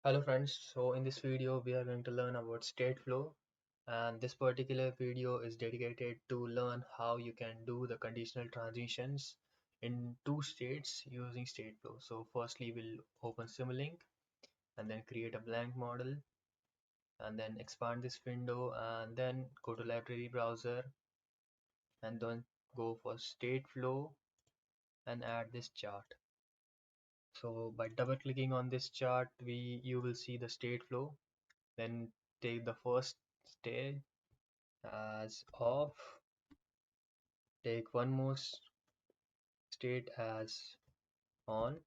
Hello friends, so in this video we are going to learn about Stateflow, and this particular video is dedicated to learn how you can do the conditional transitions in two states using Stateflow. So firstly we'll open Simulink and then create a blank model and then expand this window and then go to library browser and then go for Stateflow and add this chart. So by double clicking on this chart you will see the Stateflow. Then take the first stage as off, take one more state as on,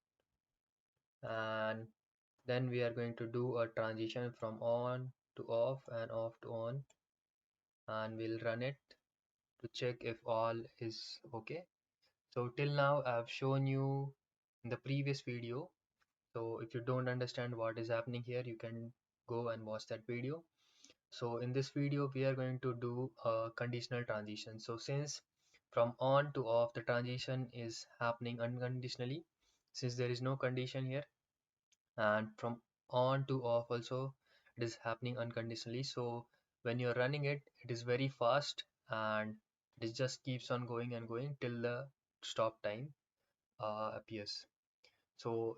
and then we are going to do a transition from on to off and off to on, and we'll run it to check if all is okay. So till now I've shown you in the previous video. So if you don't understand what is happening here, you can go and watch that video. So in this video we are going to do a conditional transition. So since from on to off the transition is happening unconditionally, since there is no condition here, and from on to off also it is happening unconditionally. So when you're running it, it is very fast and it just keeps on going and going till the stop time appears. So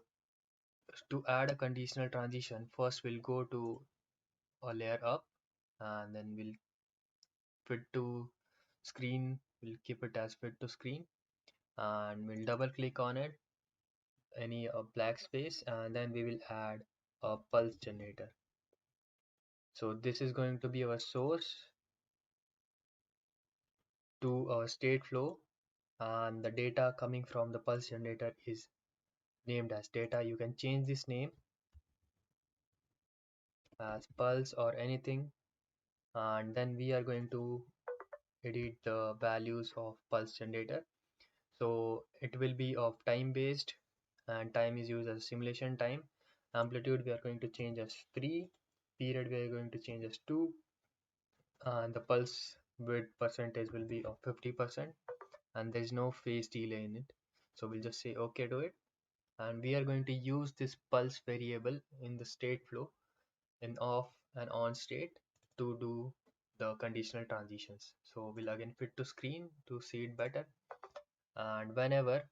to add a conditional transition, first we'll go to a layer up and then we'll fit to screen, we'll keep it as fit to screen, and we'll double click on it, any black space, and then we will add a pulse generator. So this is going to be our source to our Stateflow, and the data coming from the pulse generator is named as data. You can change this name as pulse or anything, and then we are going to edit the values of pulse generator. So it will be of time based, and time is used as simulation time. Amplitude we are going to change as 3, period we are going to change as 2, and the pulse width percentage will be of 50%, and there is no phase delay in it. So we'll just say okay to it, and we are going to use this pulse variable in the Stateflow in off and on state to do the conditional transitions. So we'll again fit to screen to see it better, and whenever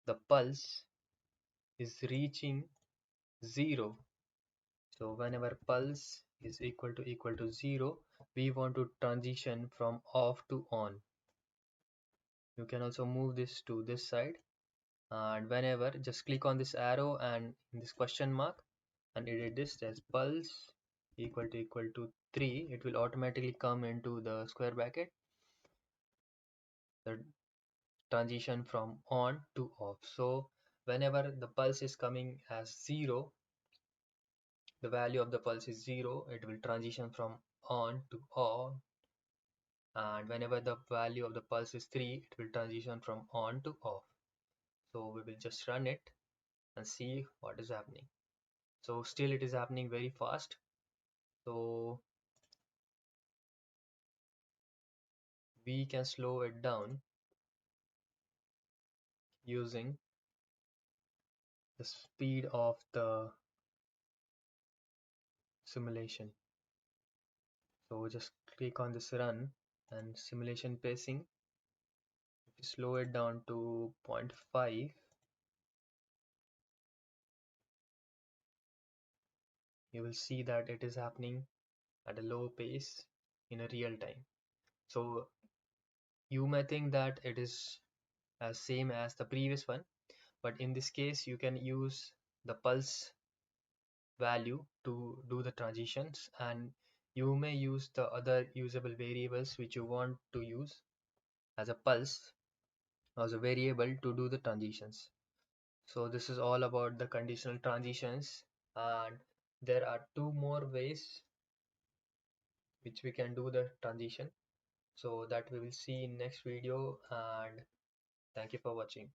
the pulse is reaching 0, so whenever pulse is equal to 0, we want to transition from off to on. You can also move this to this side, and whenever just click on this arrow and in this question mark and edit this as pulse equal to 3, it will automatically come into the square bracket, the transition from on to off. So whenever the pulse is coming as 0, the value of the pulse is 0, it will transition from on to off, and whenever the value of the pulse is 3, it will transition from on to off. So we will just run it and see what is happening. So still it is happening very fast. So we can slow it down using the speed of the simulation. So just click on this run and simulation pacing. If you slow it down to 0.5, you will see that it is happening at a low pace in a real time. So you may think that it is as same as the previous one, but in this case you can use the pulse value to do the transitions, and you may use the other usable variables which you want to use as a pulse as a variable to do the transitions. So this is all about the conditional transitions, and there are two more ways which we can do the transition, so that we will see in next video, and thank you for watching.